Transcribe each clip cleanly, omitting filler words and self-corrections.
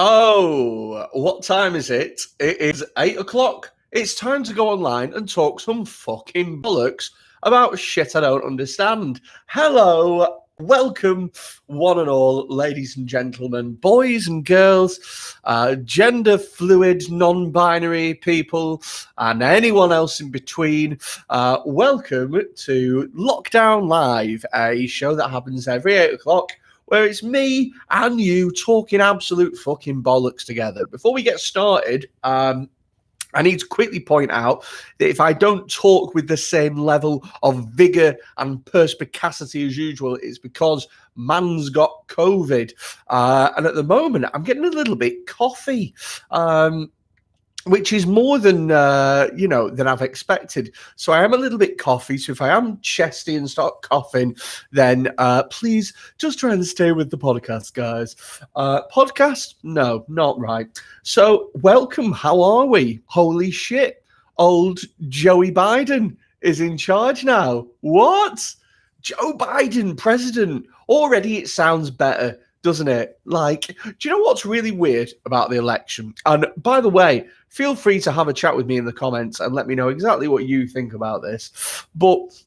Oh, what time is it? It is 8 o'clock. It's time to go online and talk some fucking bollocks about shit I don't understand. Hello, welcome, one and all, ladies and gentlemen, boys and girls, gender fluid, non binary people, and anyone else in between. Welcome to Lockdown Live, a show that happens every 8 o'clock, where it's me and you talking absolute fucking bollocks together. Before we get started, I need to quickly point out that if I don't talk with the same level of vigor and perspicacity as usual, it's because man's got COVID. And at the moment, I'm getting a little bit coughy. Which is more than than I've expected. So I am a little bit coughy. So if I am chesty and start coughing, then please just try and stay with the podcast, guys. Podcast? No, not right. So welcome. How are we? Holy shit! Old Joey Biden is in charge now. What? Joe Biden, president. Already it sounds better, doesn't it? Like, do you know what's really weird about the election? And by the way, feel free to have a chat with me in the comments and let me know exactly what you think about this. But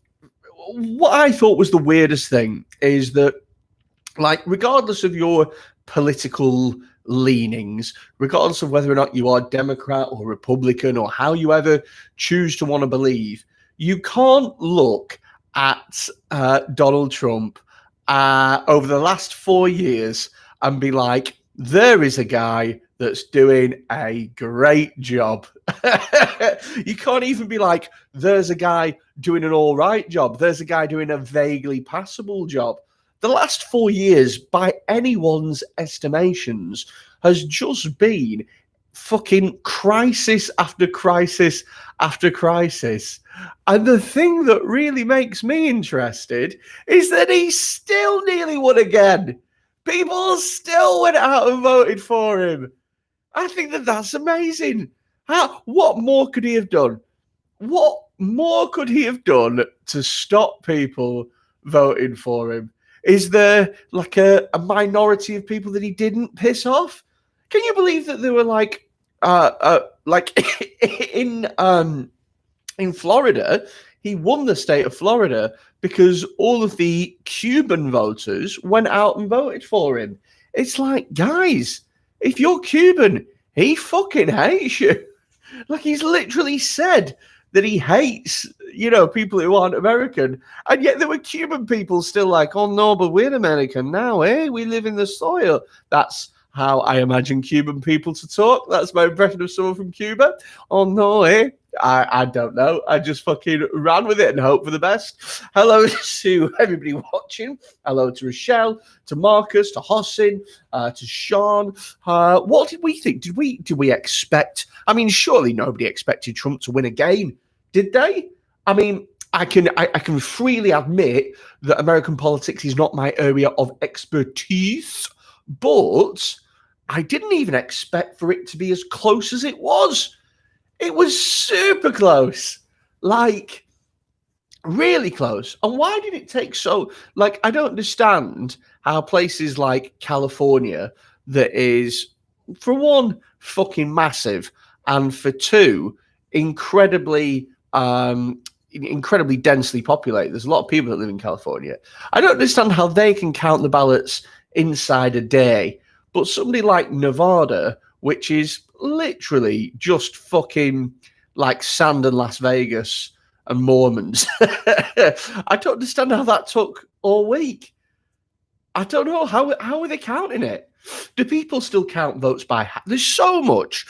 what I thought was the weirdest thing is that, like, regardless of your political leanings, regardless of whether or not you are Democrat or Republican or how you ever choose to want to believe, you can't look at Donald Trump over the last 4 years and be like, there is a guy that's doing a great job. You can't even be like, there's a guy doing an all right job. There's a guy doing a vaguely passable job. The last 4 years, by anyone's estimations, has just been fucking crisis after crisis after crisis. And the thing that really makes me interested is that he still nearly won again. People still went out and voted for him. I think that that's amazing. What more could he have done? What more could he have done to stop people voting for him? Is there like a minority of people that he didn't piss off? Can you believe that there were like in Florida, he won the state of Florida because all of the Cuban voters went out and voted for him. It's like, guys, if you're Cuban, he fucking hates you. Like, he's literally said that he hates, people who aren't American. And yet there were Cuban people still like, oh, no, but we're American now, eh? We live in the soil. That's how I imagine Cuban people to talk. That's my impression of someone from Cuba. Oh, no, eh? I don't know. I just fucking ran with it and hope for the best. Hello to everybody watching. Hello to Rochelle, to Marcus, to Hossin, to Sean. What did we think? Did we expect? I mean, surely nobody expected Trump to win again, did they? I mean, I can freely admit that American politics is not my area of expertise, but I didn't even expect for it to be as close as it was. It was super close, like really close. And why did it take so, like, I don't understand how places like California, that is, for one, fucking massive, and for two, incredibly densely populated. There's a lot of people that live in California. I don't understand how they can count the ballots inside a day, but somebody like Nevada, which is literally just fucking like sand and Las Vegas and Mormons. I don't understand how that took all week. I don't know. How are they counting it? Do people still count votes by hand? There's so much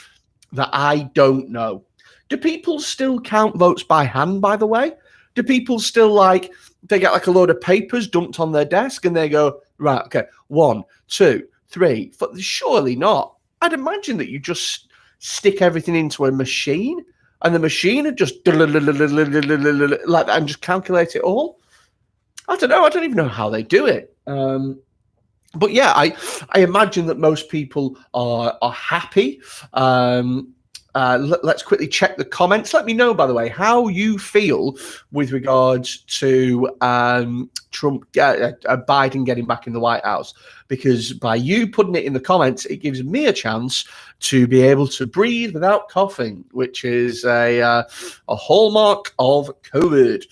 that I don't know. Do people still count votes by hand, by the way? Do people still, like, they get like a load of papers dumped on their desk and they go, right, okay, 1, 2, 3, 4. Surely not. I'd imagine that you just stick everything into a machine and the machine would just like that and just calculate it all. I don't know. I don't even know how they do it. But yeah, I imagine that most people are happy. let's quickly check the comments. Let me know, by the way, how you feel with regards to Trump, Biden getting back in the White House. Because by you putting it in the comments, it gives me a chance to be able to breathe without coughing, which is a hallmark of COVID.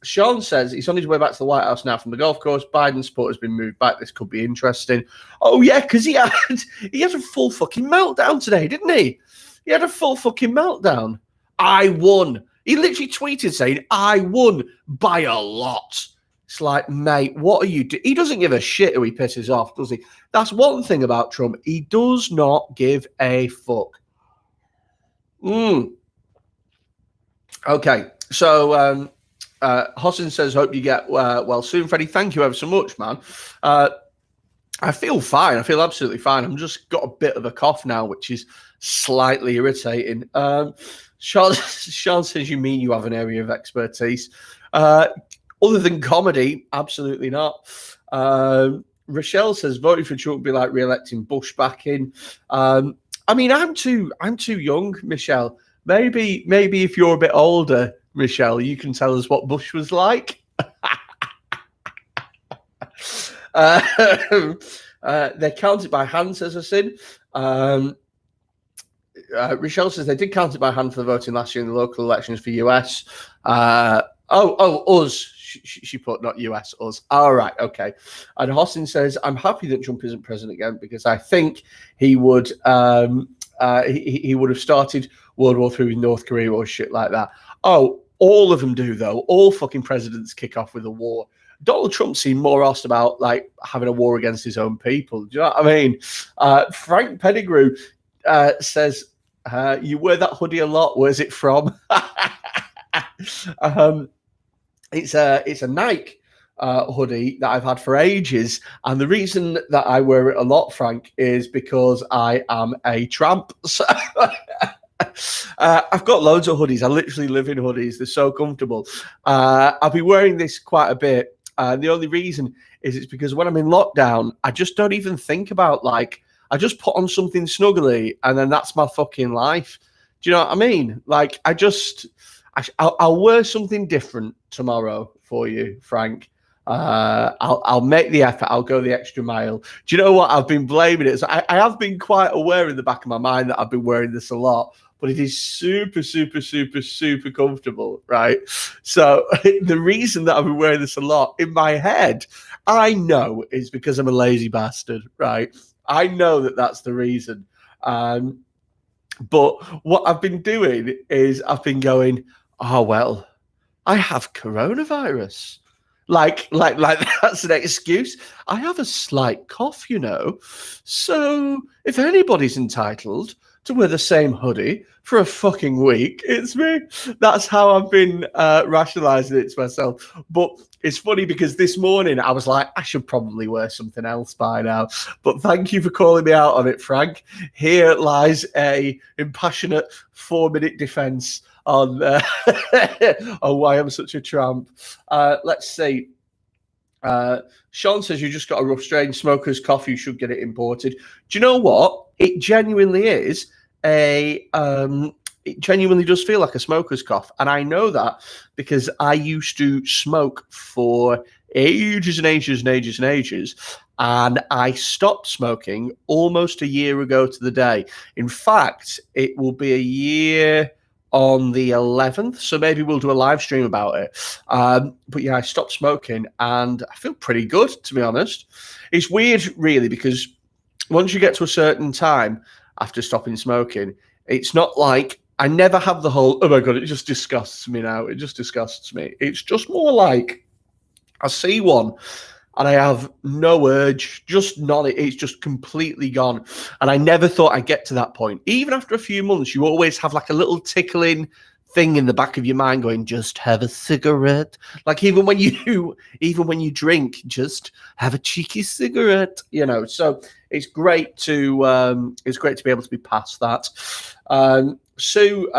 Sean says he's on his way back to the White House now from the golf course. Biden's support has been moved back. This could be interesting. Oh, yeah, because he had a full fucking meltdown today, didn't he? He had a full fucking meltdown. I won. He literally tweeted saying, I won by a lot. It's like, mate, what are you doing? He doesn't give a shit who he pisses off, does he? That's one thing about Trump. He does not give a fuck. Okay, so... Hossin says, hope you get well soon, Freddie. Thank you ever so much, man. I feel fine. I feel absolutely fine. I'm just got a bit of a cough now, which is slightly irritating. Sean says, you mean you have an area of expertise? Other than comedy, absolutely not. Rochelle says, voting for Trump would be like re-electing Bush back in. I mean, I'm too young, Michelle. Maybe if you're a bit older, Michelle, you can tell us what Bush was like. They count it by hand, says Hassan. Rochelle says they did count it by hand for the voting last year in the local elections for US. Us. She put not US, us. All right, okay. And Hossin says, I'm happy that Trump isn't president again because I think he would he would have started World War III with North Korea or shit like that. Oh, all of them do, though. All fucking presidents kick off with a war. Donald Trump seemed more asked about, like, having a war against his own people. Do you know what I mean? Frank Pettigrew says, you wear that hoodie a lot. Where's it from? It's a Nike hoodie that I've had for ages. And the reason that I wear it a lot, Frank, is because I am a tramp. So I've got loads of hoodies. I literally live in hoodies. They're so comfortable. I'll be wearing this quite a bit. The only reason is it's because when I'm in lockdown, I just don't even think about, like, I just put on something snuggly and then that's my fucking life. Do you know what I mean? Like, I'll wear something different tomorrow for you, Frank. I'll make the effort. I'll go the extra mile. Do you know what? I've been blaming it. So I have been quite aware in the back of my mind that I've been wearing this a lot, but it is super, super, super, super comfortable, right? So the reason that I've been wearing this a lot in my head, I know is because I'm a lazy bastard, right? I know that that's the reason. But what I've been doing is I've been going, oh, well, I have coronavirus. Like that's an excuse. I have a slight cough, you know. So if anybody's entitled to wear the same hoodie for a fucking week, it's me. That's how I've been rationalizing it to myself. But it's funny because this morning I was like, I should probably wear something else by now. But thank you for calling me out on it, Frank. Here lies a impassionate 4-minute defense on on why I'm such a tramp. Let's see. Sean says you just got a rough strain. Smoker's cough. You should get it imported. Do you know what? It genuinely is it genuinely does feel like a smoker's cough, and I know that because I used to smoke for ages and ages and ages and ages, and I stopped smoking almost a year ago to the day. In fact, it will be a year on the 11th, so maybe we'll do a live stream about it. But yeah, I stopped smoking and I feel pretty good, to be honest. It's weird, really, because once you get to a certain time after stopping smoking, it's not like I never have the whole, oh my God, it just disgusts me now. It just disgusts me. It's just more like I see one and I have no urge, just none. It's just completely gone. And I never thought I'd get to that point. Even after a few months, you always have like a little tickling thing in the back of your mind going, just have a cigarette. Like even when you drink, just have a cheeky cigarette, you know. So it's great to be able to be past that. Sue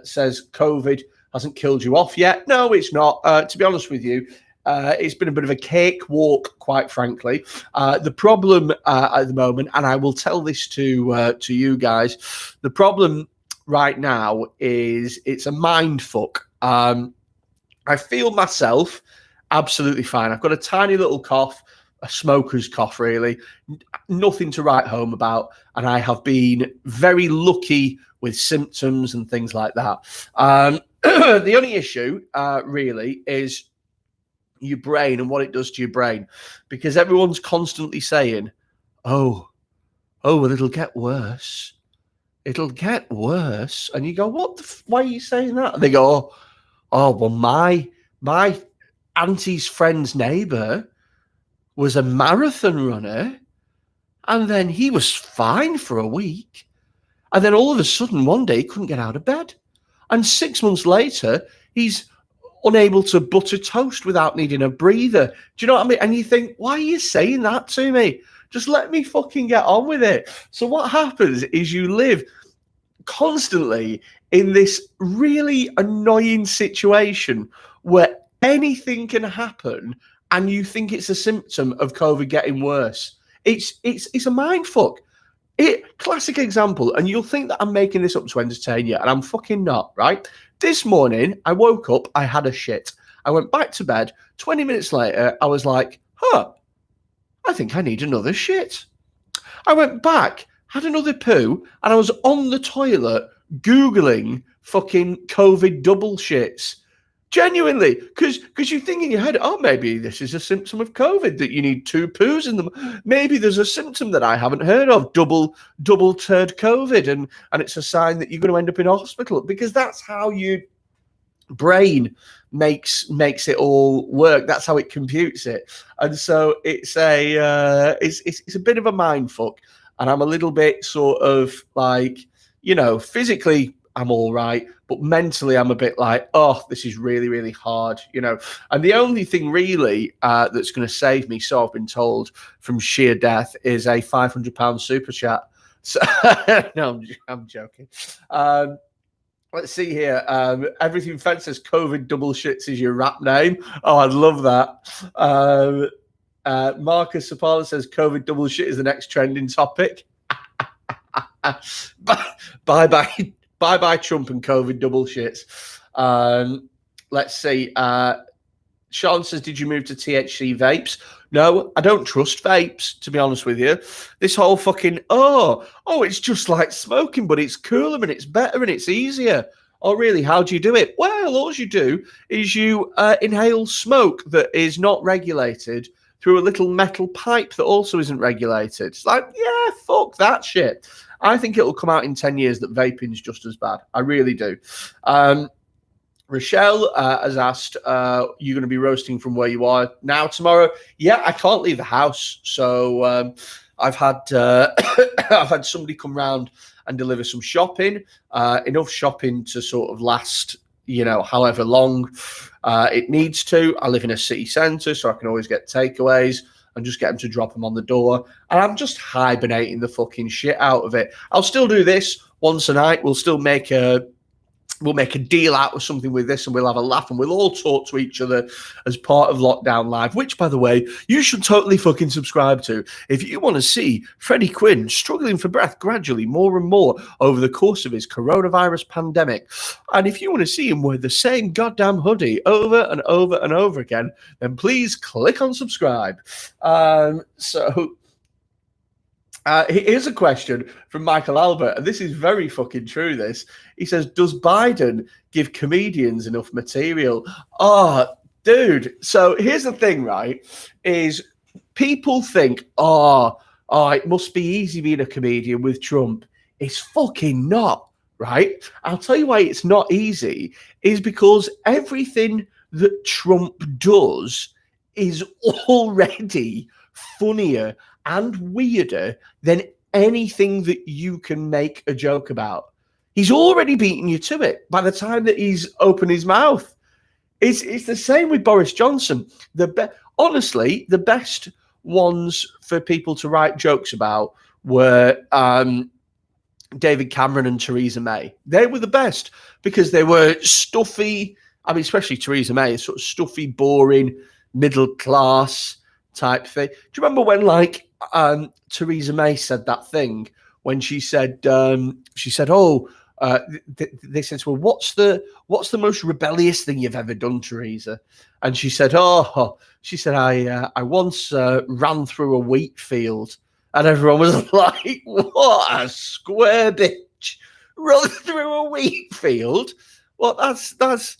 says COVID hasn't killed you off yet. No, it's not. To be honest with you, It's been a bit of a cakewalk, quite frankly. The problem at the moment, and I will tell this to you guys, the problem right now is it's a mind fuck. I feel myself absolutely fine. I've got a tiny little cough, a smoker's cough, really. Nothing to write home about. And I have been very lucky with symptoms and things like that. The only issue, really, is your brain and what it does to your brain. Because everyone's constantly saying, oh, well, it'll get worse. It'll get worse. And you go, why are you saying that? And they go, oh, well, my auntie's friend's neighbour was a marathon runner, and then he was fine for a week, and then all of a sudden one day he couldn't get out of bed, and 6 months later he's unable to butter toast without needing a breather. Do you know what I mean? And you think, why are you saying that to me? Just let me fucking get on with it. So what happens is you live constantly in this really annoying situation where anything can happen and you think it's a symptom of COVID getting worse. It's a mind fuck. Classic example, and you'll think that I'm making this up to entertain you, and I'm fucking not, right? This morning, I woke up, I had a shit. I went back to bed. 20 minutes later, I was like, I think I need another shit. I went back, had another poo, and I was on the toilet Googling fucking COVID double shits. Genuinely, because you think in your head, oh, maybe this is a symptom of COVID, that you need 2 poos in them. Maybe there's a symptom that I haven't heard of, double turd COVID, and it's a sign that you're going to end up in a hospital, because that's how your brain makes it all work. That's how it computes it. And so it's a bit of a mind fuck. And I'm a little bit sort of like, physically I'm all right, but mentally I'm a bit like, oh, this is really, really hard, And the only thing really that's going to save me, so I've been told, from sheer death is a £500 super chat. So, no, I'm joking. Let's see here. Everything Fed says COVID double shits is your rap name. Oh, I'd love that. Marcus Sapala says COVID double shit is the next trending topic. Bye, Trump and COVID double shits. Let's see. Sean says, did you move to THC vapes? No, I don't trust vapes, to be honest with you. This whole fucking, it's just like smoking, but it's cooler and it's better and it's easier. Oh, really? How do you do it? Well, all you do is you inhale smoke that is not regulated through a little metal pipe that also isn't regulated. It's like, yeah, fuck that shit. I think it'll come out in 10 years that vaping's just as bad. I really do. Rochelle has asked, you're going to be roasting from where you are now tomorrow? Yeah, I can't leave the house. So I've had I've had somebody come round and deliver some shopping, enough shopping to sort of last, however long it needs to. I live in a city centre, so I can always get takeaways and just get them to drop them on the door. And I'm just hibernating the fucking shit out of it. I'll still do this once a night. We'll still make a deal out of something with this, and we'll have a laugh, and we'll all talk to each other as part of Lockdown Live, which, by the way, you should totally fucking subscribe to if you want to see Freddie Quinn struggling for breath gradually more and more over the course of his coronavirus pandemic. And if you want to see him wear the same goddamn hoodie over and over and over again, then please click on subscribe. Here's a question from Michael Albert, and this is very fucking true, this. He says, does Biden give comedians enough material? Oh, dude. So here's the thing, right, is people think, it must be easy being a comedian with Trump. It's fucking not, right? I'll tell you why it's not easy, is because everything that Trump does is already funnier and weirder than anything that you can make a joke about. He's already beaten you to it by the time that he's opened his mouth. It's the same with Boris Johnson. Honestly, the best ones for people to write jokes about were David Cameron and Theresa May. They were the best because they were stuffy. I mean, especially Theresa May, sort of stuffy, boring, middle class type thing. Do you remember when like Theresa May said that thing when she said, "Oh, they said to her, what's the most rebellious thing you've ever done, Theresa?" And she said, I once ran through a wheat field. And everyone was like, what a square bitch. Run through a wheat field? Well, that's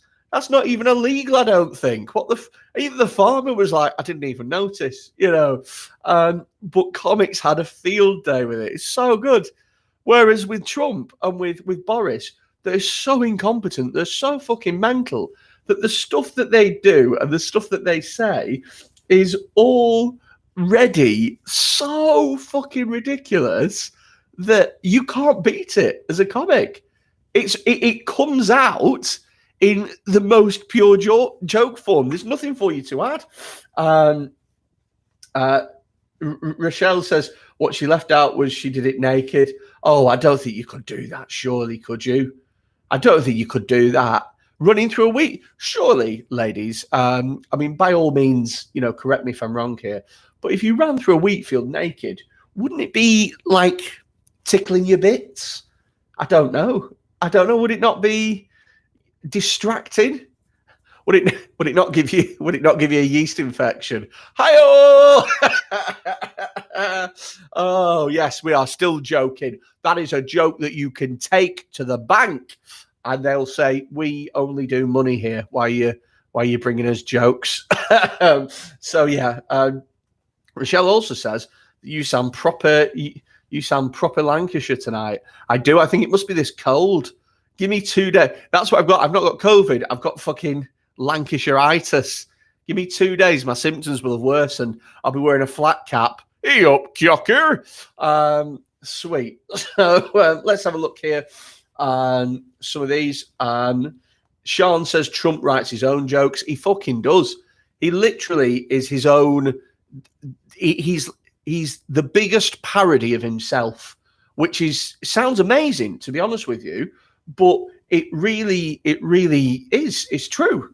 not even illegal, I don't think. Even the farmer was like, I didn't even notice, but comics had a field day with it. It's so good. Whereas with Trump and with Boris, they're so incompetent, they're so fucking mental that the stuff that they do and the stuff that they say is already so fucking ridiculous that you can't beat it as a comic. It comes out in the most pure joke form. There's nothing for you to add. Rochelle says what she left out was she did it naked. Oh, I don't think you could do that. Surely, could you? I don't think you could do that. Running through a wheat, surely, ladies. I mean, by all means, correct me if I'm wrong here. But if you ran through a wheat field naked, wouldn't it be like tickling your bits? I don't know. Would it not be distracting? Would it not give you a yeast infection? Hi-oh! Oh yes, we are still joking. That is a joke that you can take to the bank, and they'll say we only do money here. Why are you bringing us jokes? So yeah, Rochelle also says you sound proper. You sound proper Lancashire tonight. I do. I think it must be this cold. Give me 2 days. That's what I've got. I've not got COVID. I've got fucking Lancashire-itis. Give me 2 days. My symptoms will have worsened. I'll be wearing a flat cap. Hey up, Jocker. Sweet. So let's have a look here. Some of these. Sean says Trump writes his own jokes. He fucking does. He literally is his own. He's the biggest parody of himself, which sounds amazing, to be honest with you. But it really is. It's true,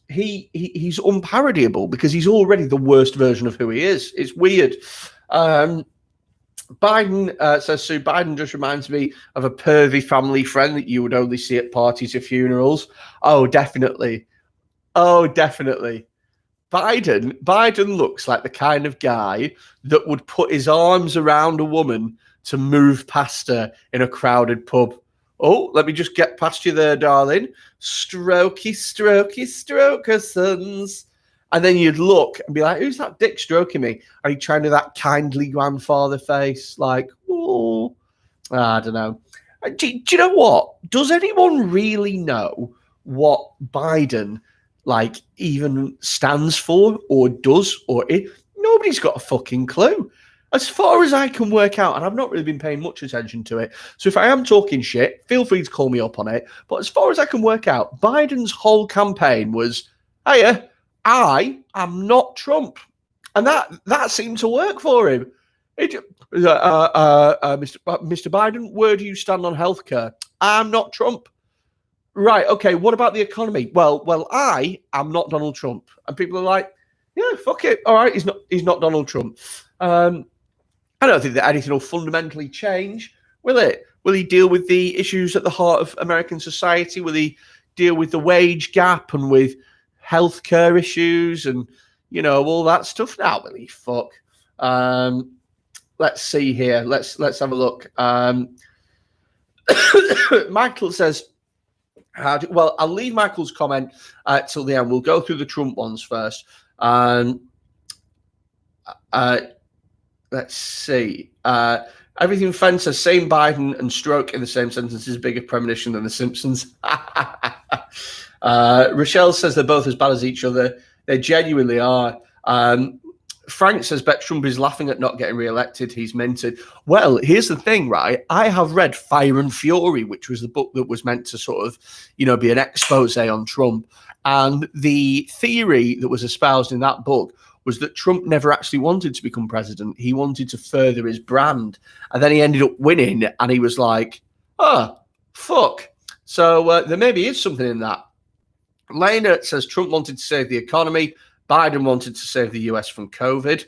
He's unparodiable because he's already the worst version of who he is. It's weird. Biden says, Sue, Biden just reminds me of a pervy family friend that you would only see at parties or funerals. Oh, definitely. Biden looks like the kind of guy that would put his arms around a woman to move past her in a crowded pub. Oh, let me just get past you there, darling. Strokey, stroke her sons. And then you'd look and be like, who's that dick stroking me? Are you trying to do that kindly grandfather face? Like, oh, I don't know. Do you know what? Does anyone really know what Biden even stands for or does or it? Nobody's got a fucking clue. As far as I can work out, and I've not really been paying much attention to it, so if I am talking shit, feel free to call me up on it. But as far as I can work out, Biden's whole campaign was, hey, I am not Trump. And that seemed to work for him. Mr. Biden, where do you stand on healthcare? I'm not Trump. Right, okay, what about the economy? Well, I am not Donald Trump. And people are like, yeah, fuck it. All right, he's not Donald Trump. I don't think that anything will fundamentally change, will it? Will he deal with the issues at the heart of American society? Will he deal with the wage gap and with healthcare issues and, all that stuff? Now, will he? Fuck. Let's see here. Let's have a look. Michael says, well, I'll leave Michael's comment till the end. We'll go through the Trump ones first. Let's see. Everything Fence says, same Biden and stroke in the same sentence is a bigger premonition than The Simpsons. Rochelle says they're both as bad as each other. They genuinely are. Frank says, bet Trump is laughing at not getting re-elected. He's minted. Well, here's the thing, right? I have read Fire and Fury, which was the book that was meant to sort of, be an expose on Trump. And the theory that was espoused in that book was that Trump never actually wanted to become president. He wanted to further his brand. And then he ended up winning, and he was like, oh, fuck. So there maybe is something in that. Lena says Trump wanted to save the economy. Biden wanted to save the US from COVID.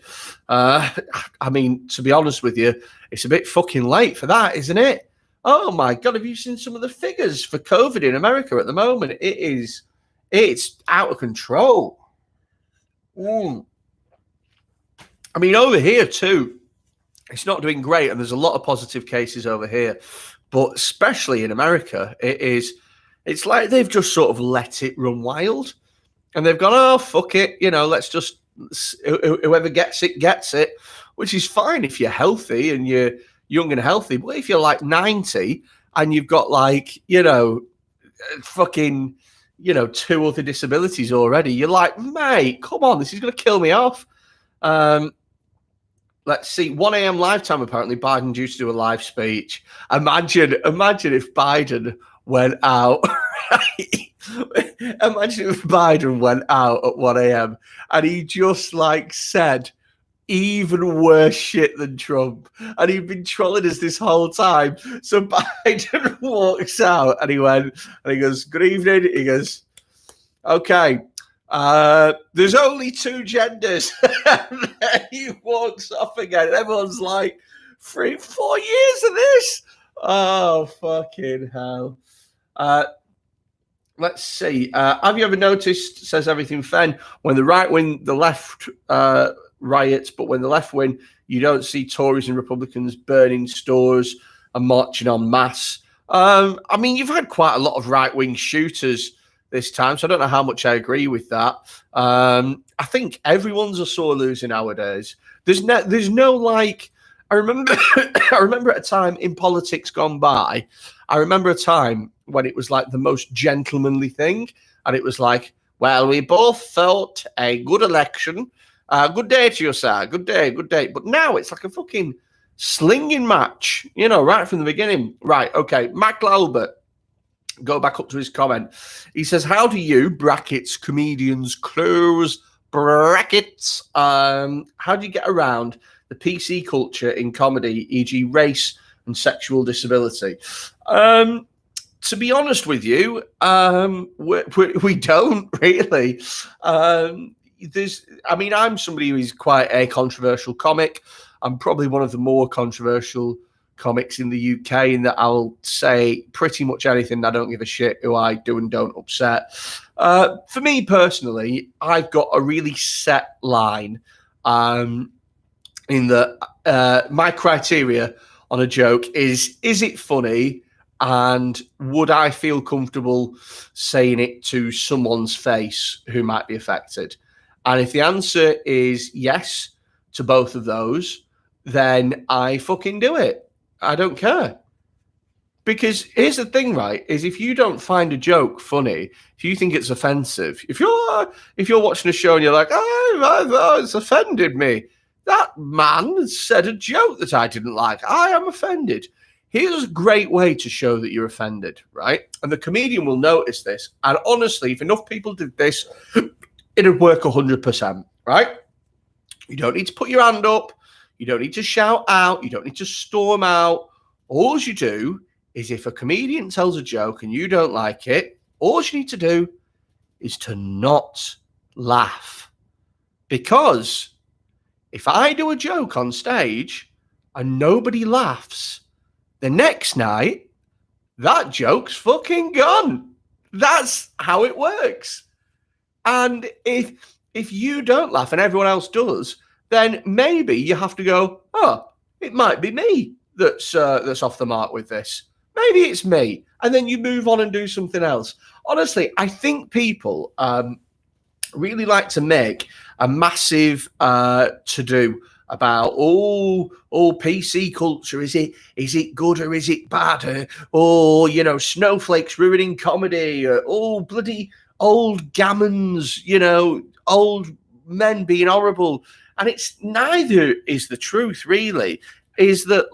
I mean, to be honest with you, it's a bit fucking late for that, isn't it? Oh my God, have you seen some of the figures for COVID in America at the moment? It's out of control. I mean, over here too, it's not doing great, and there's a lot of positive cases over here. But especially in America, it's like they've just sort of let it run wild. And they've gone, oh, fuck it, let's just, whoever gets it, which is fine if you're healthy and you're young and healthy. But if you're like 90 and you've got like, fucking, 2 other disabilities already, you're like, mate, come on, this is going to kill me off. Let's see, 1 a.m. live time, apparently, Biden due to do a live speech. Imagine if Biden went out. Imagine if Biden went out at 1 a.m. and he just said even worse shit than Trump, and he'd been trolling us this whole time. So Biden walks out and he goes, good evening. He goes, okay, there's only 2 genders. And then he walks off again, and everyone's like, 4 years of this? Oh, fucking hell. Let's see. Have you ever noticed, says Everything Fen, when the right win, the left riots, but when the left win, you don't see Tories and Republicans burning stores and marching en masse? I mean, you've had quite a lot of right-wing shooters this time, so I don't know how much I agree with that. I think everyone's a sore loser nowadays. There's no like. I remember at a time in politics gone by. I remember a time when it was like the most gentlemanly thing, and it was like, well, we both felt a good election. Good day to you, sir. Good day. But now it's like a fucking slinging match, right from the beginning. Right, okay. Mac Lalbert, go back up to his comment. He says, how do you, brackets, comedians, close brackets, how do you get around the PC culture in comedy, e.g. race and sexual disability? To be honest with you, we don't really. I'm somebody who is quite a controversial comic. I'm probably one of the more controversial comics in the UK in that I'll say pretty much anything. I don't give a shit who I do and don't upset. For me personally, I've got a really set line in that my criteria on a joke is it funny? And would I feel comfortable saying it to someone's face who might be affected? And if the answer is yes to both of those, then I fucking do it. I don't care. Because here's the thing, right, is if you don't find a joke funny, if you think it's offensive, if you're watching a show and you're like, oh, it's offended me. That man said a joke that I didn't like. I am offended. Here's a great way to show that you're offended, right? And the comedian will notice this. And honestly, if enough people did this, it'd work 100%, right? You don't need to put your hand up. You don't need to shout out. You don't need to storm out. All you do is if a comedian tells a joke and you don't like it, all you need to do is to not laugh. Because if I do a joke on stage and nobody laughs, the next night, that joke's fucking gone. That's how it works. And if you don't laugh and everyone else does, then maybe you have to go, oh, it might be me that's off the mark with this. Maybe it's me. And then you move on and do something else. Honestly, I think people really like to make a massive to-do about PC culture. Is it good or is it bad? Or snowflakes ruining comedy. Bloody old gammons. Old men being horrible. And it's neither is the truth, really. Is that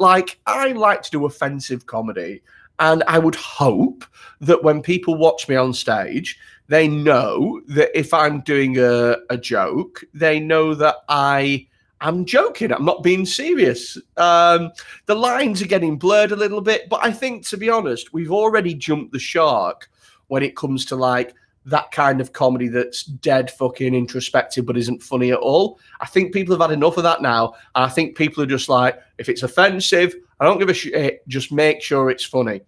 I like to do offensive comedy, and I would hope that when people watch me on stage, they know that if I'm doing a joke, they know that I'm joking. I'm not being serious. The lines are getting blurred a little bit, but I think, to be honest, we've already jumped the shark when it comes to that kind of comedy that's dead fucking introspective but isn't funny at all. I think people have had enough of that now. And I think people are just like, if it's offensive, I don't give a shit, just make sure it's funny.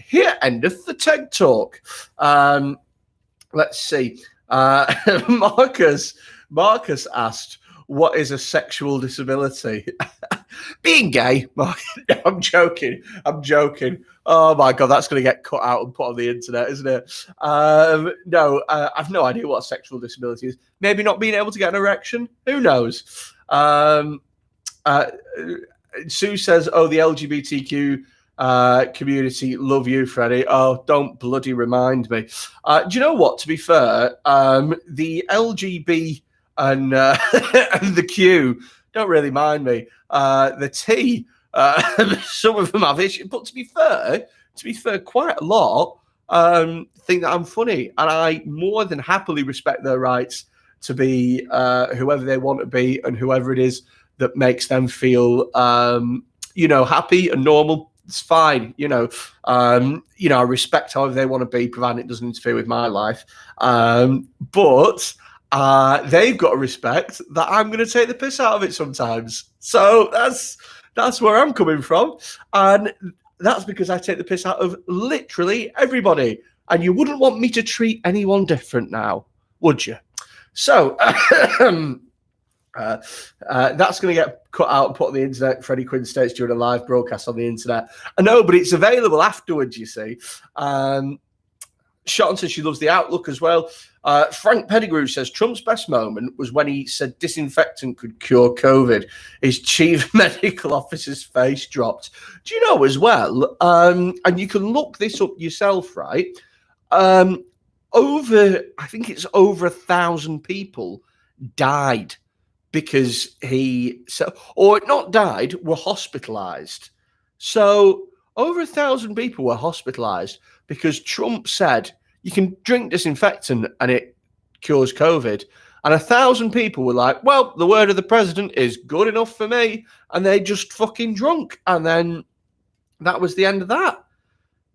Here endeth the TED Talk. Let's see. Marcus asked, what is a sexual disability? Being gay. I'm joking. Oh my God, that's going to get cut out and put on the internet, isn't it? No, I've no idea what a sexual disability is. Maybe not being able to get an erection. Who knows? Sue says, oh, the LGBTQ community love you, Freddie. Oh, don't bloody remind me. Do you know what? To be fair, the LGB and the Q don't really mind me. The T, some of them have issues, but to be fair, quite a lot think that I'm funny, and I more than happily respect their rights to be whoever they want to be and whoever it is that makes them feel, happy and normal. It's fine, I respect however they want to be, providing it doesn't interfere with my life. But they've got to respect that I'm going to take the piss out of it sometimes. So that's where I'm coming from. And that's because I take the piss out of literally everybody. And you wouldn't want me to treat anyone different now, would you? So that's going to get cut out and put on the internet. Freddie Quinn states during a live broadcast on the internet. I know, but it's available afterwards, you see. Shotton says she loves the outlook as well. Frank Pettigrew says Trump's best moment was when he said disinfectant could cure COVID. His chief medical officer's face dropped. Do you know as well, and you can look this up yourself, right? I think it's over 1,000 people died because or not died, were hospitalized. So over 1,000 people were hospitalized because Trump said you can drink disinfectant and it cures COVID. And 1,000 people were like, well, the word of the president is good enough for me. And they just fucking drunk. And then that was the end of that.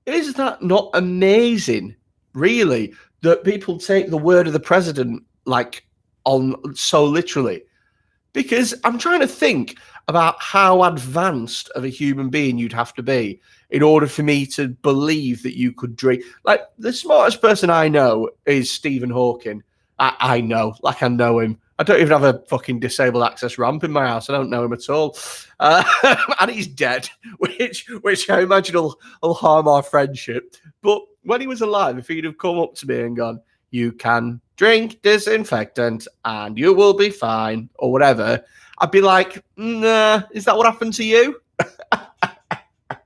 Is that not amazing, really, that people take the word of the president on so literally? Because I'm trying to think about how advanced of a human being you'd have to be in order for me to believe that you could drink. Like, the smartest person I know is Stephen Hawking. I know him. I don't even have a fucking disabled access ramp in my house. I don't know him at all. And he's dead, which I imagine will harm our friendship. But when he was alive, if he'd have come up to me and gone, you can drink disinfectant and you will be fine, or whatever, I'd be like, nah, is that what happened to you?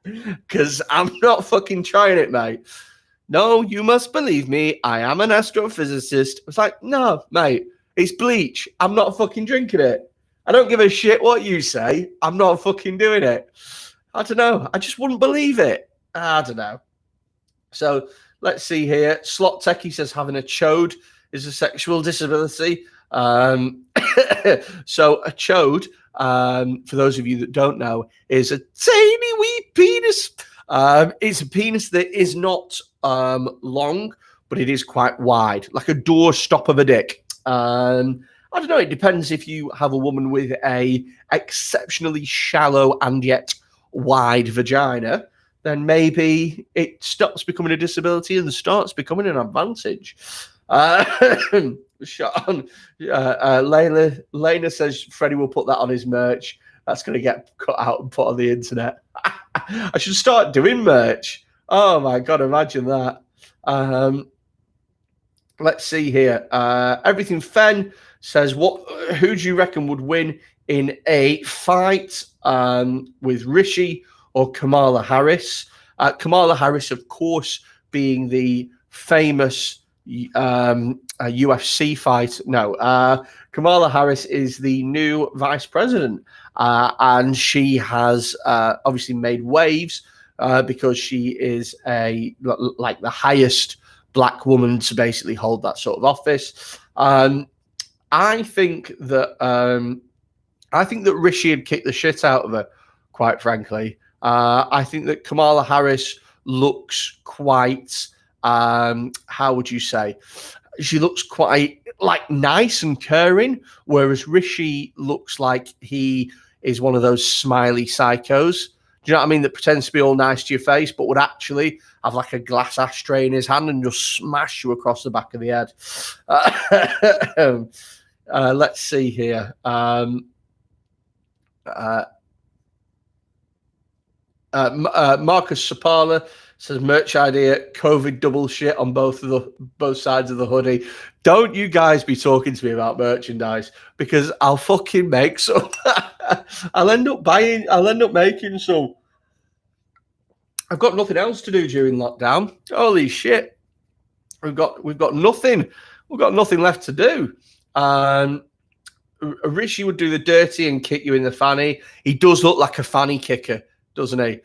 Because I'm not fucking trying it, mate. No, you must believe me. I am an astrophysicist. It's like, no, mate, it's bleach. I'm not fucking drinking it. I don't give a shit what you say. I'm not fucking doing it. I don't know. I just wouldn't believe it. I don't know. So let's see here. Slot Techie says having a chode is a sexual disability. So a chode, for those of you that don't know, is a tiny wee penis. It's a penis that is not long, but it is quite wide, like a doorstop of a dick. I don't know. It depends if you have a woman with a exceptionally shallow and yet wide vagina, then maybe it stops becoming a disability and starts becoming an advantage. Sean, Lena says Freddie will put that on his merch. That's going to get cut out and put on the internet. I should start doing merch. Oh my God, imagine that. Let's see here. Everything Fen says, who do you reckon would win in a fight with Rishi or Kamala Harris? Kamala Harris, of course, being the famous UFC fight. No, Kamala Harris is the new vice president, and she has obviously made waves because she is the highest black woman to basically hold that sort of office. I think that Rishi had kicked the shit out of her, quite frankly. I think that Kamala Harris looks quite how would you say? She looks quite like nice and caring, whereas Rishi looks like he is one of those smiley psychos. Do you know what I mean? That pretends to be all nice to your face, but would actually have like a glass ashtray in his hand and just smash you across the back of the head. Let's see here. Marcus Sapala says merch idea, COVID double shit on both sides of the hoodie. Don't you guys be talking to me about merchandise, because I'll fucking make some. I'll end up making some. I've got nothing else to do during lockdown. Holy shit. We've got nothing. We've got nothing left to do. Rishi would do the dirty and kick you in the fanny. He does look like a fanny kicker, doesn't he?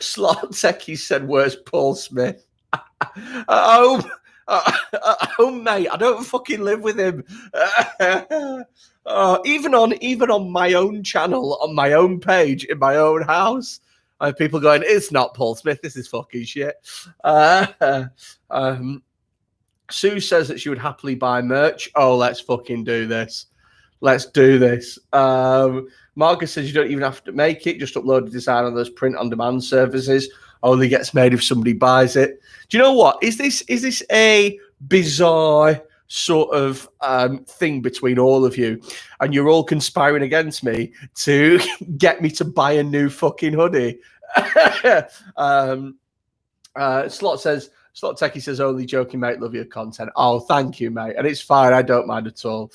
Slot Techie said, "Where's Paul Smith?" Oh, mate, I don't fucking live with him. Even on my own channel, on my own page, in my own house, I have people going, "It's not Paul Smith. This is fucking shit." Sue says that she would happily buy merch. Oh, let's fucking do this. Let's do this. Marcus says you don't even have to make it. Just upload the design on those print-on-demand services. Only gets made if somebody buys it. Do you know what? Is this a bizarre sort of thing between all of you? And you're all conspiring against me to get me to buy a new fucking hoodie? Slot Techie says, only joking, mate. Love your content. Oh, thank you, mate. And it's fine. I don't mind at all.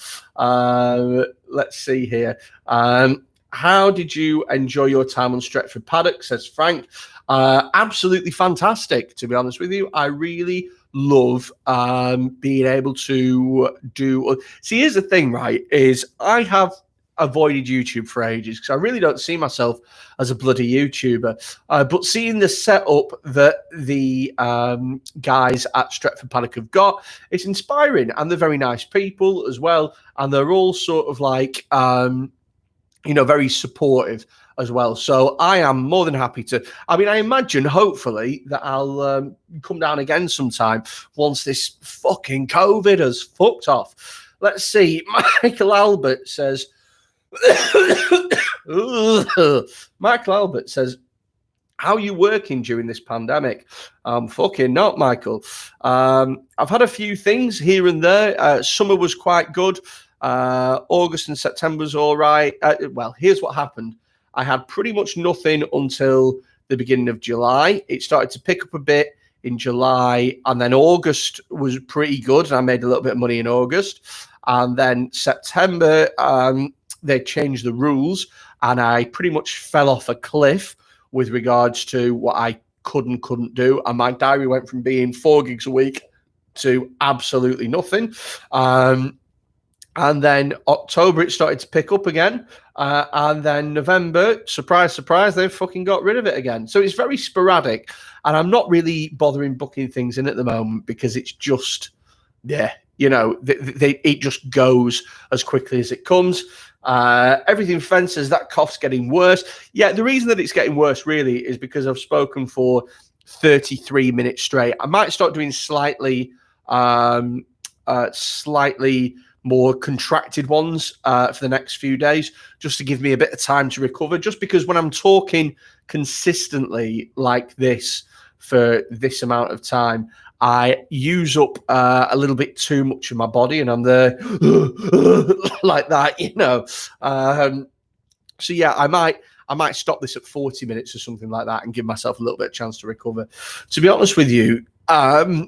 Let's see here. How did you enjoy your time on Stretford Paddock, says Frank? Absolutely fantastic, to be honest with you. I really love being able to do... See, here's the thing, right, is I have avoided YouTube for ages because I really don't see myself as a bloody YouTuber. But seeing the setup that the guys at Stretford Paddock have got, it's inspiring, and they're very nice people as well, and they're all sort of like, very supportive as well. So I am more than happy to. I mean, I imagine, hopefully, that I'll come down again sometime once this fucking COVID has fucked off. Let's see. Michael Albert says, Michael Albert says, how are you working during this pandemic? Fucking not, Michael. I've had a few things here and there. Summer was quite good. August and September was all right. Well, here's what happened. I had pretty much nothing until the beginning of July. It started to pick up a bit in July, and then August was pretty good, and I made a little bit of money in August. And then September, they changed the rules, and I pretty much fell off a cliff with regards to what I could and couldn't do. And my diary went from being 4 gigs a week to absolutely nothing. And then October, it started to pick up again. And then November, surprise, surprise, they've fucking got rid of it again. So it's very sporadic. And I'm not really bothering booking things in at the moment because it's just, it just goes as quickly as it comes. Everything fences, that cough's getting worse. Yeah, the reason that it's getting worse really is because I've spoken for 33 minutes straight. I might start doing slightly more contracted ones for the next few days, just to give me a bit of time to recover. Just because when I'm talking consistently like this for this amount of time, I use up a little bit too much of my body, and I'm there like that, So yeah, I might stop this at 40 minutes or something like that and give myself a little bit of chance to recover. To be honest with you,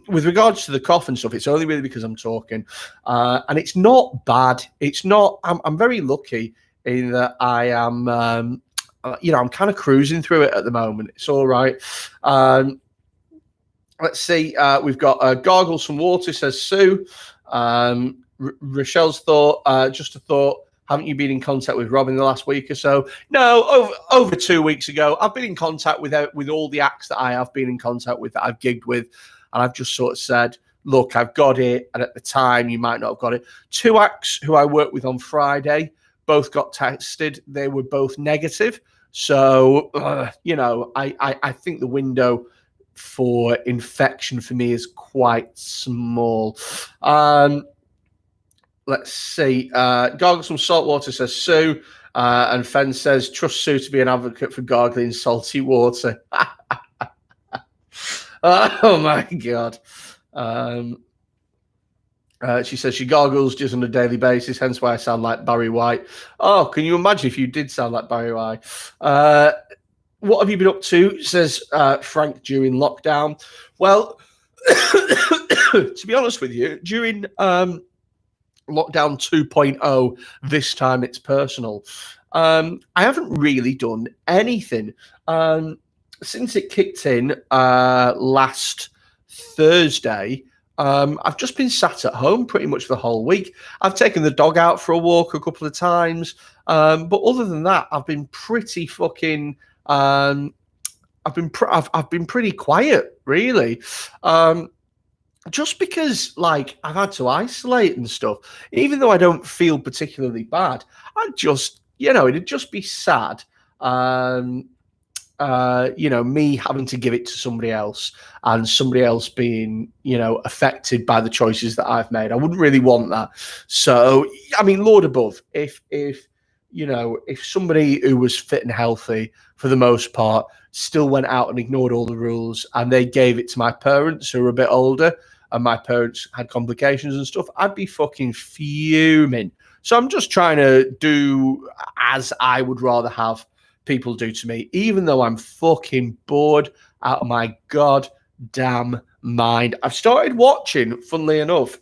with regards to the cough and stuff, it's only really because I'm talking, and it's not bad. It's not. I'm very lucky in that I am. I'm kind of cruising through it at the moment. It's all right. Let's see. We've got gargle some water, says Sue. Rochelle's thought. Just a thought. Haven't you been in contact with Rob in the last week or so? No, over 2 weeks ago. I've been in contact with all the acts that I have been in contact with, that I've gigged with. And I've just sort of said, look, I've got it. And at the time, you might not have got it. 2 acts who I worked with on Friday both got tested. They were both negative. So, I think the window for infection for me is quite small. Let's see. Gargle some salt water, says Sue. And Fen says, trust Sue to be an advocate for gargling salty water. Oh, my God. She says she gargles just on a daily basis, hence why I sound like Barry White. Oh, can you imagine if you did sound like Barry White? What have you been up to, says Frank, during lockdown? Well, to be honest with you, during lockdown 2.0, this time it's personal. I haven't really done anything. Since it kicked in last Thursday, I've just been sat at home pretty much the whole week. I've taken the dog out for a walk a couple of times. But other than that, I've been pretty fucking... I've been pretty quiet, really. Just because, like, I've had to isolate and stuff. Even though I don't feel particularly bad, I just, it'd just be sad. Me having to give it to somebody else and somebody else being, affected by the choices that I've made. I wouldn't really want that. So, I mean, Lord above, if somebody who was fit and healthy for the most part still went out and ignored all the rules and they gave it to my parents who are a bit older and my parents had complications and stuff, I'd be fucking fuming. So I'm just trying to do as I would rather have people do to me, even though I'm fucking bored out of my goddamn mind. I've started watching, funnily enough.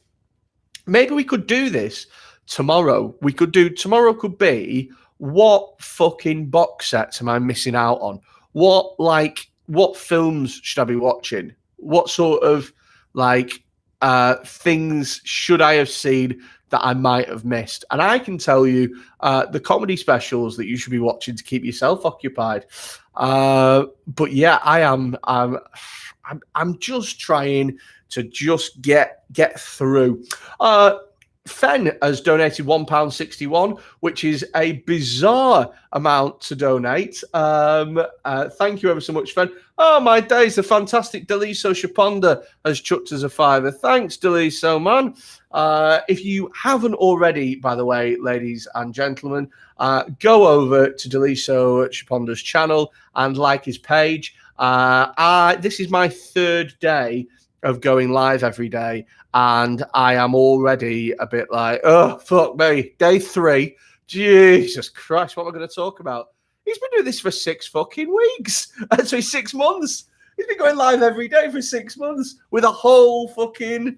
Maybe we could do this tomorrow. Tomorrow could be, what fucking box sets am I missing out on? What films should I be watching? What sort of things should I have seen that I might have missed? And I can tell you the comedy specials that you should be watching to keep yourself occupied. But yeah, I'm just trying to just get through. Fen has donated £1.61, which is a bizarre amount to donate. Thank you ever so much, Fen. Oh, my days, the fantastic Deliso Shaponda has chucked us a £5. Thanks, Deliso, man. If you haven't already, by the way, ladies and gentlemen, go over to Deliso Shaponda's channel and like his page. This is my third day of going live every day, and I am already a bit like, oh, fuck me. Day 3. Jesus Christ, what am I going to talk about? He's been doing this for 6 fucking weeks. Actually, 6 months. He's been going live every day for 6 months with a whole fucking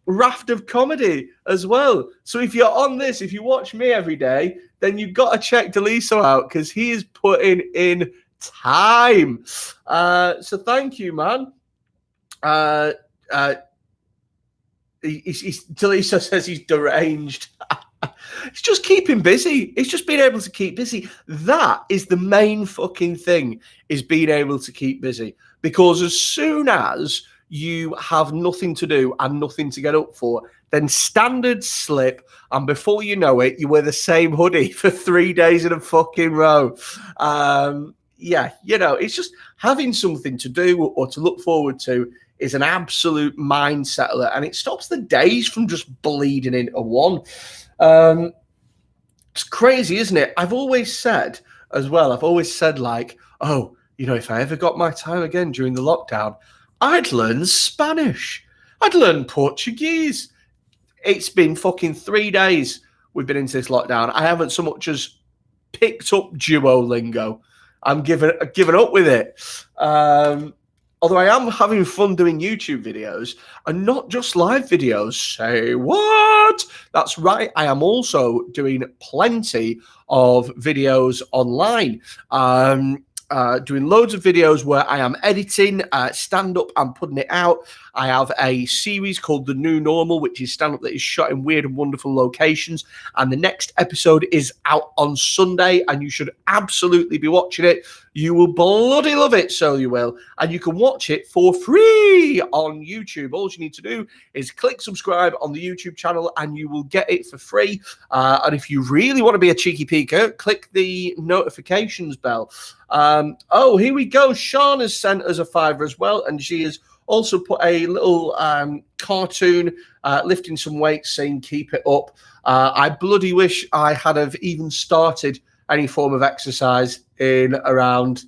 raft of comedy as well. So if you're on this, if you watch me every day, then you've got to check Deliso out because he is putting in time. So thank you, man. Deliso says he's deranged. It's just keeping busy. It's just being able to keep busy. That is the main fucking thing, is being able to keep busy. Because as soon as you have nothing to do and nothing to get up for, then standards slip, and before you know it, you wear the same hoodie for 3 days in a fucking row. It's just having something to do or to look forward to is an absolute mind settler, and it stops the days from just bleeding into one. It's crazy, isn't it? I've always said like, oh, if I ever got my time again during the lockdown, I'd learn Spanish. I'd learn Portuguese. It's been fucking 3 days we've been into this lockdown. I haven't so much as picked up Duolingo. I'm giving up with it. Although I am having fun doing YouTube videos, and not just live videos. Say what? That's right. I am also doing plenty of videos online. Doing loads of videos where I am editing stand-up and putting it out. I have a series called The New Normal, which is stand-up that is shot in weird and wonderful locations. And the next episode is out on Sunday, and you should absolutely be watching it. You will bloody love it, so you will. And you can watch it for free on YouTube. All you need to do is click subscribe on the YouTube channel, and you will get it for free. And if you really want to be a cheeky peeker, click the notifications bell. Oh, here we go. Sean has sent us a fiver as well, and she has also put a little cartoon lifting some weights saying keep it up. I bloody wish I had have even started any form of exercise in around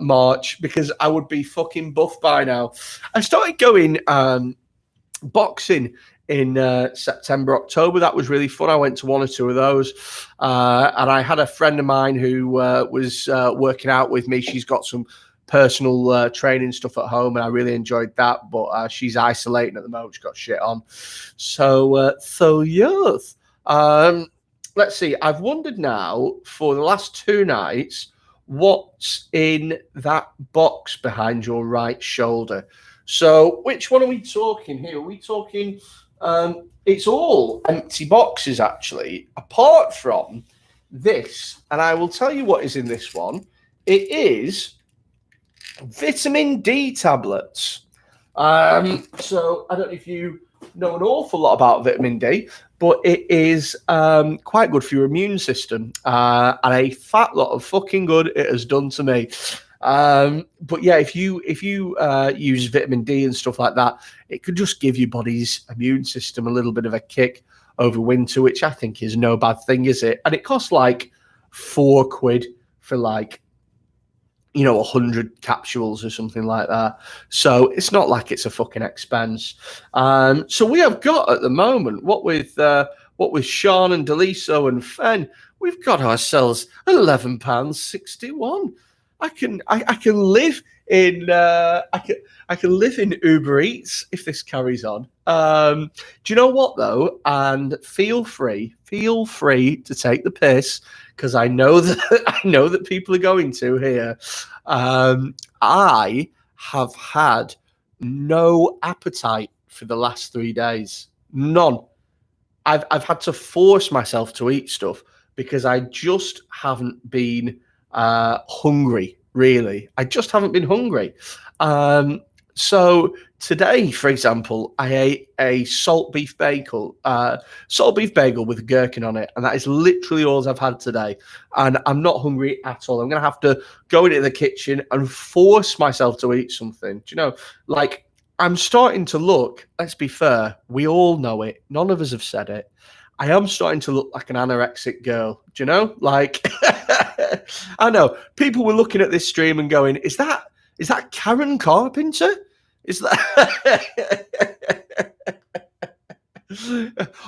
March, because I would be fucking buff by now. I started going boxing in September, October. That was really fun. I went to one or two of those. And I had a friend of mine who was working out with me. She's got some personal training stuff at home, and I really enjoyed that. But she's isolating at the moment. She's got shit on. So yes. Let's see. I've wondered now for the last 2 nights what's in that box behind your right shoulder. So which one are we talking here? Are we talking... it's all empty boxes, actually, apart from this. And I will tell you what is in this one. It is vitamin D tablets. So I don't know if you know an awful lot about vitamin D, but it is quite good for your immune system, and a fat lot of fucking good it has done to me. But yeah, if you use vitamin D and stuff like that, it could just give your body's immune system a little bit of a kick over winter, which I think is no bad thing, is it? And it costs like £4 for like, 100 capsules or something like that. So it's not like it's a fucking expense. So we have got at the moment, what with Sean and Deliso and Fen, we've got ourselves £11.61. I can live in I can live in Uber Eats if this carries on. Do you know what though? And feel free to take the piss, because I know that people are going to here. I have had no appetite for the last 3 days. None. I've had to force myself to eat stuff because I just haven't been hungry, really. I just haven't been hungry. So today, for example, I ate a salt beef bagel with a gherkin on it, and that is literally all I've had today. And I'm not hungry at all. I'm going to have to go into the kitchen and force myself to eat something. Do you know, like, I'm starting to look, let's be fair, we all know it. None of us have said it. I am starting to look like an anorexic girl. Do you know? Like, I know people were looking at this stream and going, is that Karen Carpenter? Is that?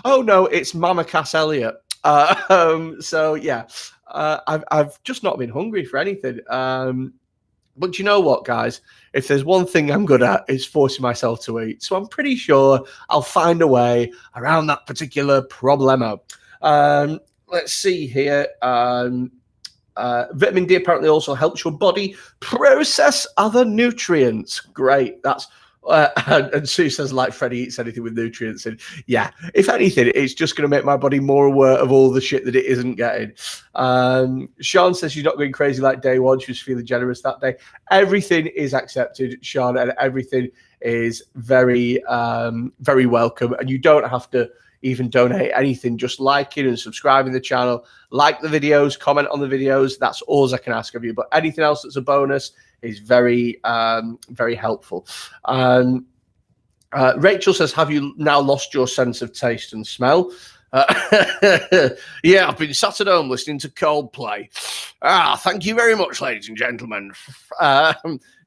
Oh no, it's Mama Cass Elliott. So yeah, I've just not been hungry for anything. But you know what, guys? If there's one thing I'm good at, it's forcing myself to eat. So I'm pretty sure I'll find a way around that particular problemo. Let's see here. Vitamin D apparently also helps your body process other nutrients. Great. That's and Sue says, like, Freddie eats anything with nutrients in. Yeah, if anything, it's just going to make my body more aware of all the shit that it isn't getting. Sean says she's not going crazy like day one. She was feeling generous that day. Everything is accepted, Sean, and everything is very, very welcome. And you don't have to even donate anything. Just liking and subscribing the channel, like the videos, comment on the videos. That's all I can ask of you. But anything else that's a bonus is very, very helpful. Rachel says, have you now lost your sense of taste and smell? Yeah, I've been sat at home listening to Coldplay. Thank you very much, ladies and gentlemen.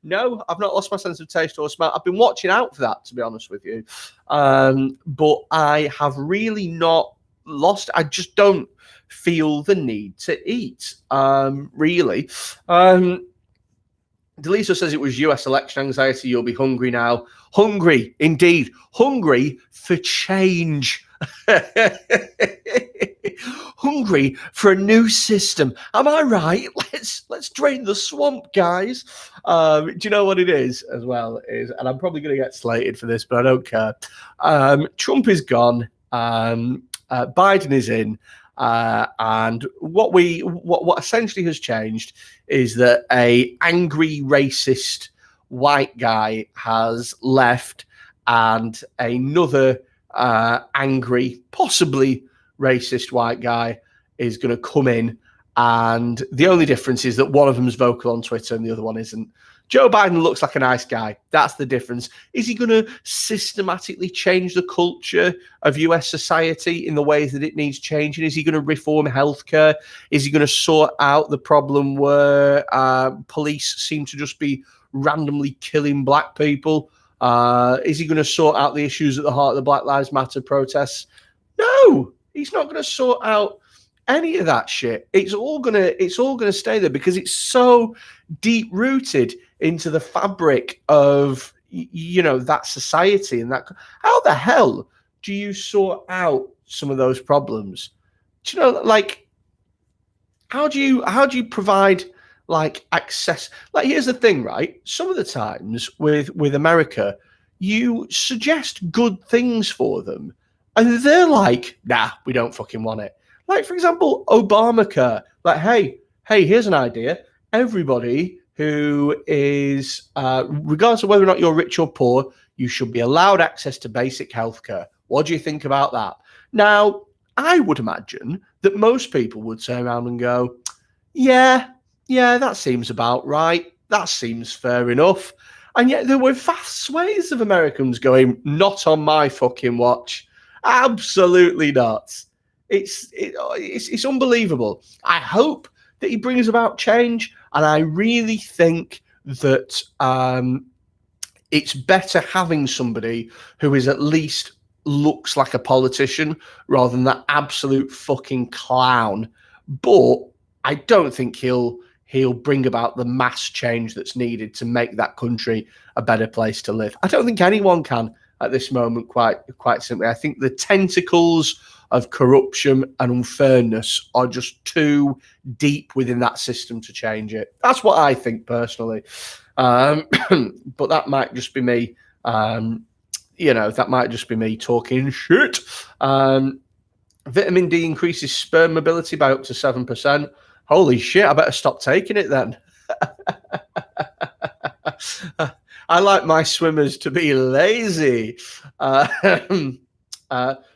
No, I've not lost my sense of taste or smell. I've been watching out for that, to be honest with you. But I have really not lost. I just don't feel the need to eat, really. Delisa says it was US election anxiety. You'll be hungry now. Hungry, indeed. Hungry for change. Hungry for a new system. Am I right? Let's drain the swamp, guys. Do you know what it is as well? And I'm probably going to get slated for this, but I don't care. Trump is gone. Biden is in. And what essentially has changed is that a angry racist white guy has left, and another angry, possibly racist white guy is going to come in And the only difference is that one of them is vocal on Twitter and the other one isn't. Joe Biden looks like a nice guy. That's the difference. Is he going to systematically change the culture of US society in the ways that it needs changing? Is he going to reform healthcare? Is he going to sort out the problem where police seem to just be randomly killing black people? Is he going to sort out the issues at the heart of the Black Lives Matter protests? No, he's not going to sort out any of that shit. It's all gonna stay there because it's so deep rooted into the fabric of that society and that. How the hell do you sort out some of those problems? Do you know, like, how do you provide like access? Like, here's the thing, right? Some of the times with America, you suggest good things for them, and they're like, nah, we don't fucking want it. Like, for example, Obamacare. Like, hey, here's an idea. Everybody who is, regardless of whether or not you're rich or poor, you should be allowed access to basic healthcare. What do you think about that? Now, I would imagine that most people would turn around and go, yeah, that seems about right. That seems fair enough. And yet there were vast swathes of Americans going, not on my fucking watch. Absolutely not. It's unbelievable. I hope that he brings about change, and I really think that it's better having somebody who is at least looks like a politician rather than that absolute fucking clown. But I don't think he'll bring about the mass change that's needed to make that country a better place to live. I don't think anyone can at this moment, quite simply. I think the tentacles of corruption and unfairness are just too deep within that system to change it. That's what I think personally. But that might just be me. That might just be me talking shit. Vitamin D increases sperm mobility by up to 7%. Holy shit, I better stop taking it then. I like my swimmers to be lazy.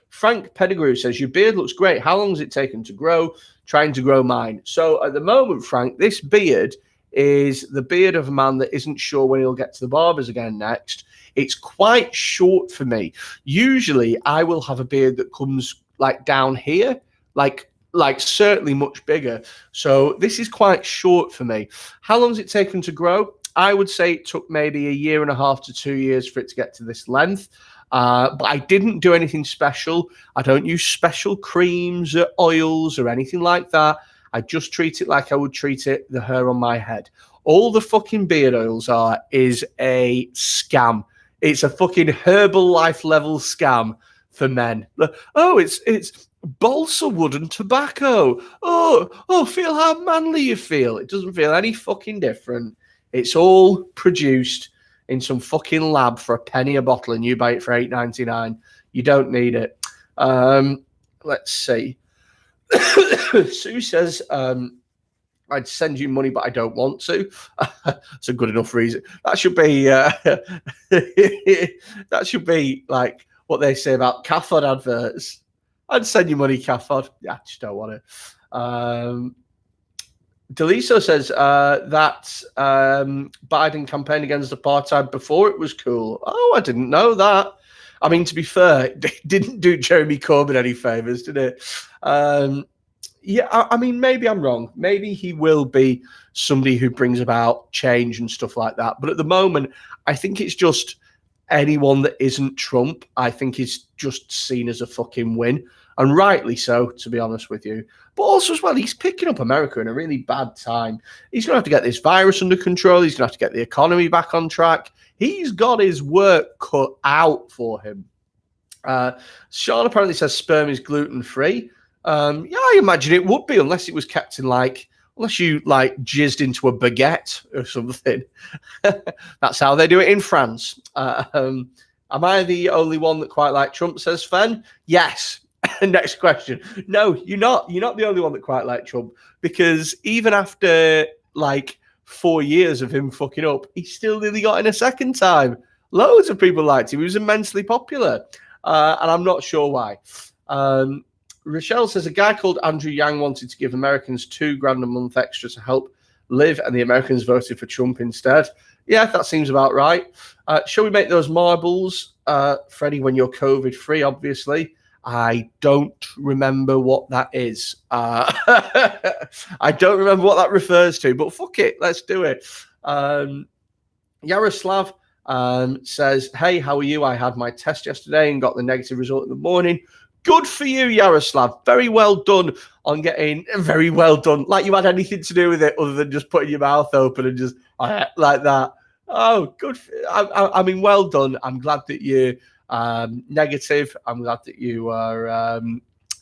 Frank Pettigrew says, your beard looks great. How long has it taken to grow? Trying to grow mine. So at the moment, Frank, this beard is the beard of a man that isn't sure when he'll get to the barbers again next. It's quite short for me. Usually I will have a beard that comes like down here, like certainly much bigger. So this is quite short for me. How long has it taken to grow? I would say it took maybe 1.5 to 2 years for it to get to this length. But I didn't do anything special. I don't use special creams or oils or anything like that. I just treat it like I would treat the hair on my head. All the fucking beard oils is a scam. It's a fucking Herbalife level scam for men. Oh, it's balsa wood and tobacco. Oh, feel how manly you feel. It doesn't feel any fucking different. It's all produced in some fucking lab for a penny a bottle, and you buy it for $8.99. You don't need it. Let's see. Sue says, I'd send you money, but I don't want to. That's a good enough reason. That should be that should be like what they say about cathode adverts. I'd send you money, cathode. Yeah, I just don't want it. Deliso says that Biden campaigned against apartheid before it was cool. Oh, I didn't know that. I mean, to be fair, it didn't do Jeremy Corbyn any favors, did it? I mean, maybe I'm wrong. Maybe he will be somebody who brings about change and stuff like that. But at the moment, I think it's just anyone that isn't Trump, I think is just seen as a fucking win. And rightly so, to be honest with you. But also as well, he's picking up America in a really bad time. He's going to have to get this virus under control. He's going to have to get the economy back on track. He's got his work cut out for him. Sean apparently says sperm is gluten-free. Yeah, I imagine it would be, unless it was kept in unless you jizzed into a baguette or something. That's how they do it in France. Am I the only one that quite like Trump, says Fen? Yes. Next question. No, you're not. You're not the only one that quite like Trump, because even after 4 years of him fucking up, he still nearly got in a second time. Loads of people liked him. He was immensely popular. And I'm not sure why. Rochelle says a guy called Andrew Yang wanted to give Americans $2,000 a month extra to help live, and the Americans voted for Trump instead. Yeah, that seems about right. Shall we make those marbles, Freddie, when you're COVID free, obviously? I don't remember what that is. I don't remember what that refers to, but fuck it, let's do it. Yaroslav says, hey, how are you? I had my test yesterday and got the negative result in the morning. Good for you, Yaroslav. Very well done on getting, very well done. Like you had anything to do with it other than just putting your mouth open and just like that. Oh, good. I mean, well done. I'm glad that you're negative. I'm glad that you are,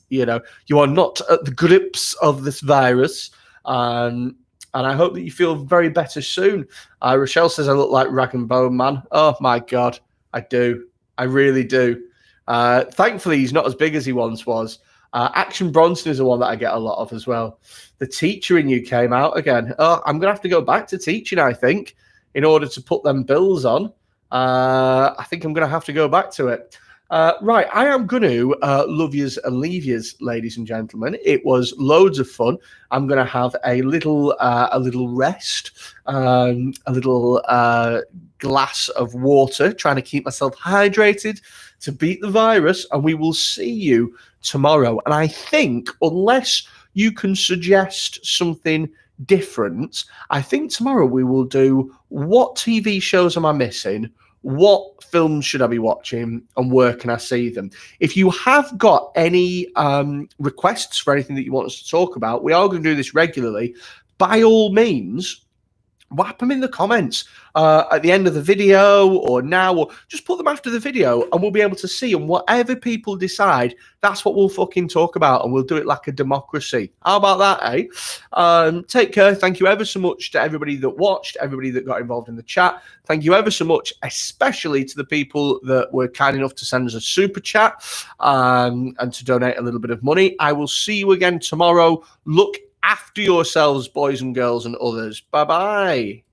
you are not at the grips of this virus. And I hope that you feel very better soon. Rochelle says I look like Rag and Bone Man. Oh, my God. I do. I really do. Thankfully, he's not as big as he once was. Action Bronson is the one that I get a lot of as well. The teacher in you came out again. Oh, I'm going to have to go back to teaching, I think, in order to put them bills on. I think I'm going to have to go back to it. Right, I am going to love yous and leave yous, ladies and gentlemen. It was loads of fun. I'm going to have a little rest, a little glass of water, trying to keep myself hydrated to beat the virus, and we will see you tomorrow. And I think, unless you can suggest something different, I think tomorrow we will do what TV shows am I missing, what films should I be watching, and where can I see them? If you have got any requests for anything that you want us to talk about, we are going to do this regularly. By all means, whap them in the comments at the end of the video or now, or just put them after the video and we'll be able to see. And whatever people decide, that's what we'll fucking talk about, and we'll do it like a democracy. How about that, eh? Take care. Thank you ever so much to everybody that watched, everybody that got involved in the chat. Thank you ever so much, especially to the people that were kind enough to send us a super chat and to donate a little bit of money. I will see you again tomorrow. Look after yourselves, boys and girls and others. Bye-bye.